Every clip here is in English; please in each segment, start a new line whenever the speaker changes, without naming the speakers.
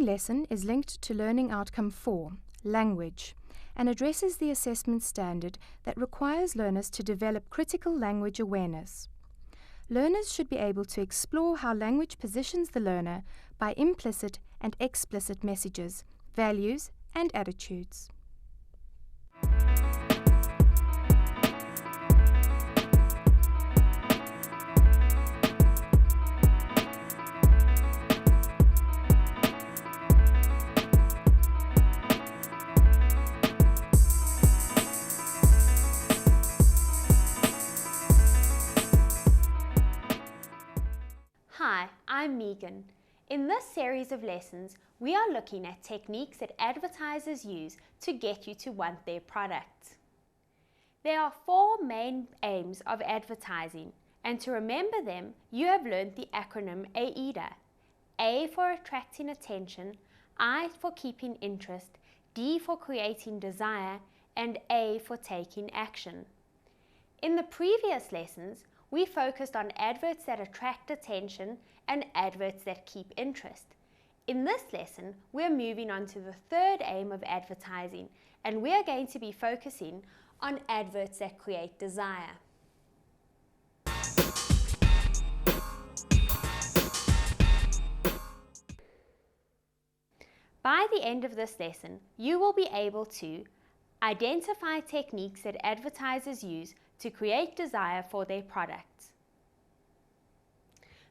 following lesson is linked to Learning Outcome 4, Language, and addresses the assessment standard that requires learners to develop critical language awareness. Learners should be able to explore how language positions the learner by implicit and explicit messages, values, and attitudes.
Hi, I'm Megan. In this series of lessons, we are looking at techniques that advertisers use to get you to want their product. There are 4 main aims of advertising, and to remember them, you have learned the acronym AIDA. A for attracting attention, I for keeping interest, D for creating desire, and A for taking action. In the previous lessons, we focused on adverts that attract attention and adverts that keep interest. In this lesson, we're moving on to the 3rd aim of advertising, and we are going to be focusing on adverts that create desire. By the end of this lesson, you will be able to identify techniques that advertisers use to create desire for their products.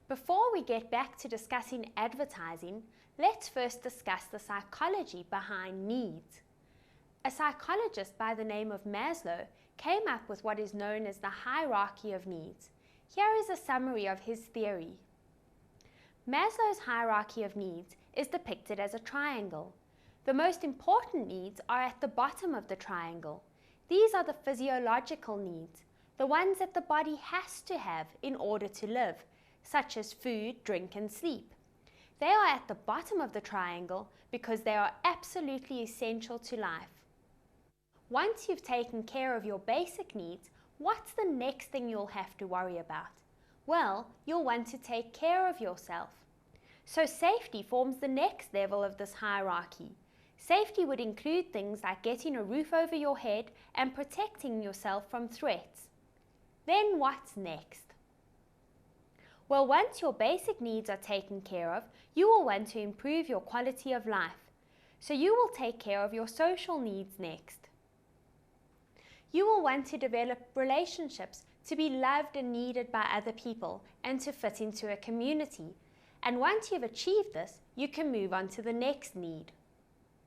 Before we get back to discussing advertising, let's first discuss the psychology behind needs. A psychologist by the name of Maslow came up with what is known as the hierarchy of needs. Here is a summary of his theory. Maslow's hierarchy of needs is depicted as a triangle. The most important needs are at the bottom of the triangle. These are the physiological needs, the ones that the body has to have in order to live, such as food, drink, and sleep. They are at the bottom of the triangle because they are absolutely essential to life. Once you've taken care of your basic needs, what's the next thing you'll have to worry about? Well, you'll want to take care of yourself. So safety forms the next level of this hierarchy. Safety would include things like getting a roof over your head and protecting yourself from threats. Then what's next? Well, once your basic needs are taken care of, you will want to improve your quality of life. So you will take care of your social needs next. You will want to develop relationships to be loved and needed by other people and to fit into a community. And once you've achieved this, you can move on to the next need.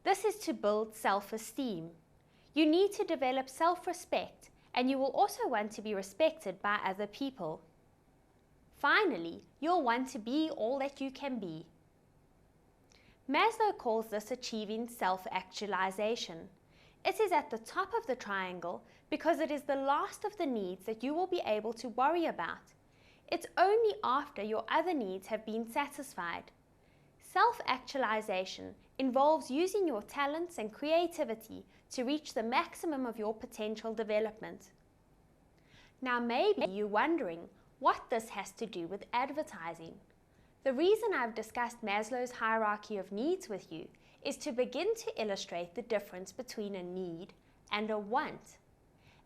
This is to build self-esteem. You need to develop self-respect, and you will also want to be respected by other people. Finally, you'll want to be all that you can be. Maslow calls this achieving self-actualization. It is at the top of the triangle because it is the last of the needs that you will be able to worry about. It's only after your other needs have been satisfied. Self-actualization involves using your talents and creativity to reach the maximum of your potential development. Now maybe you're wondering what this has to do with advertising. The reason I've discussed Maslow's hierarchy of needs with you is to begin to illustrate the difference between a need and a want.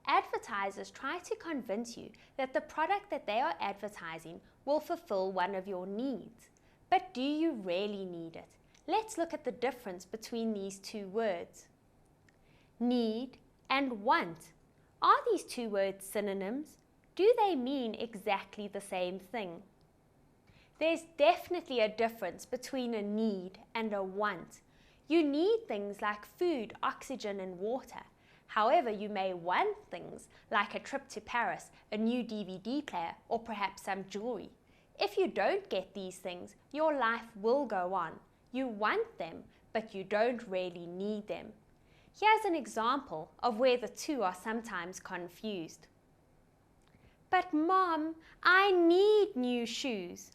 Advertisers try to convince you that the product that they are advertising will fulfill one of your needs. But do you really need it? Let's look at the difference between these 2 words. Need and want. Are these 2 words synonyms? Do they mean exactly the same thing? There's definitely a difference between a need and a want. You need things like food, oxygen, and water. However, you may want things like a trip to Paris, a new DVD player, or perhaps some jewelry. If you don't get these things, your life will go on. You want them, but you don't really need them. Here's an example of where the 2 are sometimes confused. But Mom, I need new shoes.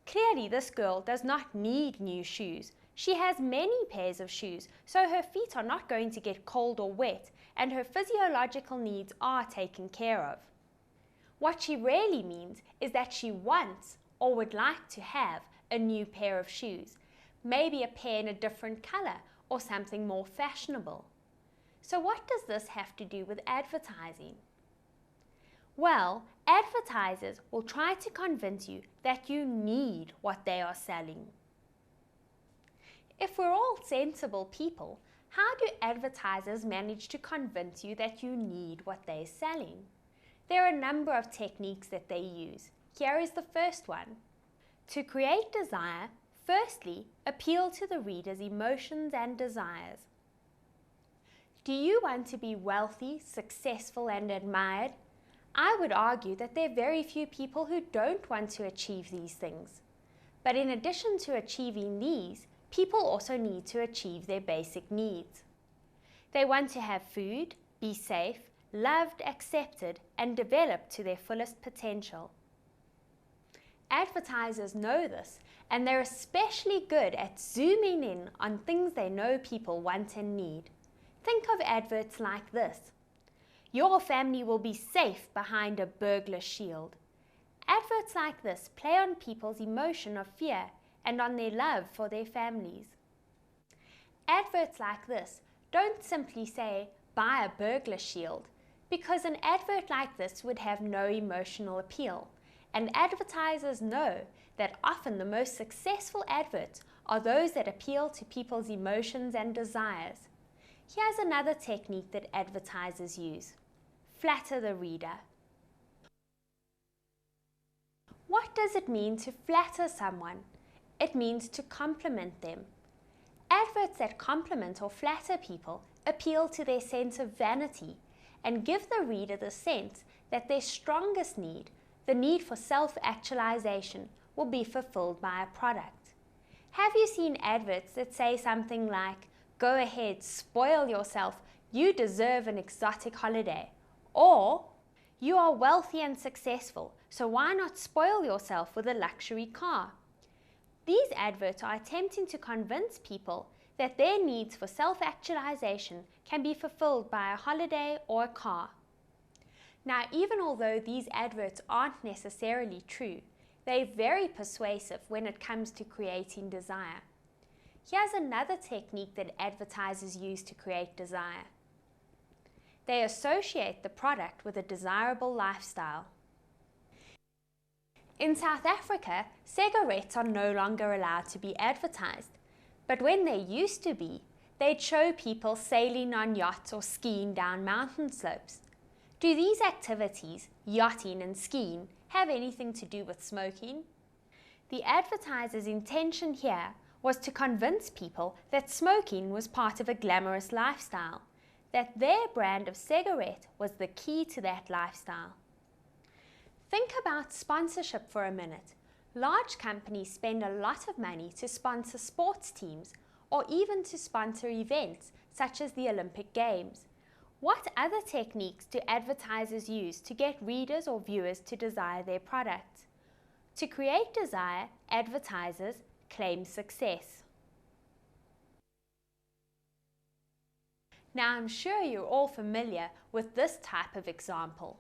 Clearly, this girl does not need new shoes. She has many pairs of shoes, so her feet are not going to get cold or wet, and her physiological needs are taken care of. What she really means is that she wants or would like to have a new pair of shoes. maybe a pen a different colour or something more fashionable. So what does this have to do with advertising? Well, advertisers will try to convince you that you need what they are selling. If we're all sensible people, how do advertisers manage to convince you that you need what they're selling? There are a number of techniques that they use. Here is the first one. To create desire, firstly, appeal to the reader's emotions and desires. Do you want to be wealthy, successful, and admired? I would argue that there are very few people who don't want to achieve these things. But in addition to achieving these, people also need to achieve their basic needs. They want to have food, be safe, loved, accepted, and developed to their fullest potential. Advertisers know this, and they're especially good at zooming in on things they know people want and need. Think of adverts like this. Your family will be safe behind a burglar shield. Adverts like this play on people's emotion of fear and on their love for their families. Adverts like this don't simply say, buy a burglar shield, because an advert like this would have no emotional appeal. And advertisers know that often the most successful adverts are those that appeal to people's emotions and desires. Here's another technique that advertisers use. Flatter the reader. What does it mean to flatter someone? It means to compliment them. Adverts that compliment or flatter people appeal to their sense of vanity and give the reader the sense that their strongest need, the need for self-actualization, will be fulfilled by a product. Have you seen adverts that say something like, go ahead, spoil yourself, you deserve an exotic holiday? Or, you are wealthy and successful, so why not spoil yourself with a luxury car? These adverts are attempting to convince people that their needs for self-actualization can be fulfilled by a holiday or a car. Now, even although these adverts aren't necessarily true, they're very persuasive when it comes to creating desire. Here's another technique that advertisers use to create desire. They associate the product with a desirable lifestyle. In South Africa, cigarettes are no longer allowed to be advertised, but when they used to be, they'd show people sailing on yachts or skiing down mountain slopes. Do these activities, yachting and skiing, have anything to do with smoking? The advertiser's intention here was to convince people that smoking was part of a glamorous lifestyle, that their brand of cigarette was the key to that lifestyle. Think about sponsorship for a minute. Large companies spend a lot of money to sponsor sports teams or even to sponsor events such as the Olympic Games. What other techniques do advertisers use to get readers or viewers to desire their product? To create desire, advertisers claim success. Now, I'm sure you're all familiar with this type of example.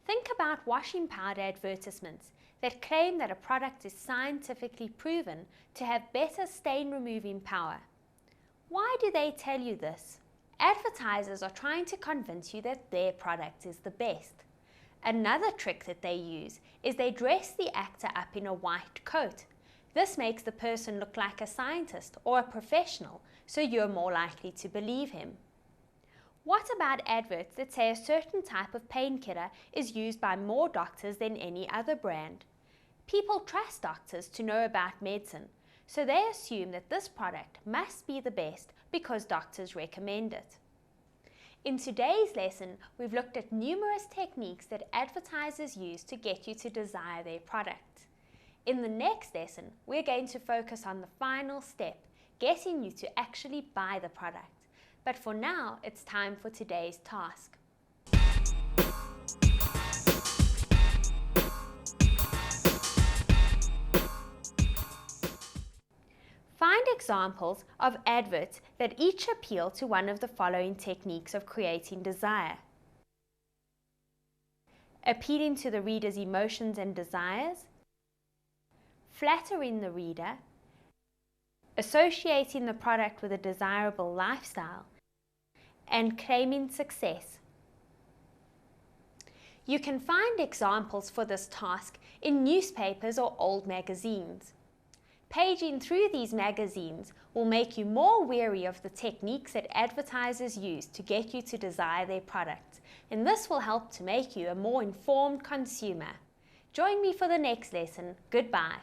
Think about washing powder advertisements that claim that a product is scientifically proven to have better stain-removing power. Why do they tell you this? Advertisers are trying to convince you that their product is the best. Another trick that they use is they dress the actor up in a white coat. This makes the person look like a scientist or a professional, so you're more likely to believe him. What about adverts that say a certain type of painkiller is used by more doctors than any other brand? People trust doctors to know about medicine, so they assume that this product must be the best because doctors recommend it. In today's lesson, we've looked at numerous techniques that advertisers use to get you to desire their product. In the next lesson, we're going to focus on the final step, getting you to actually buy the product. But for now, it's time for today's task. Find examples of adverts that each appeal to one of the following techniques of creating desire. Appealing to the reader's emotions and desires, flattering the reader, associating the product with a desirable lifestyle, and claiming success. You can find examples for this task in newspapers or old magazines. Paging through these magazines will make you more wary of the techniques that advertisers use to get you to desire their products, and this will help to make you a more informed consumer. Join me for the next lesson. Goodbye.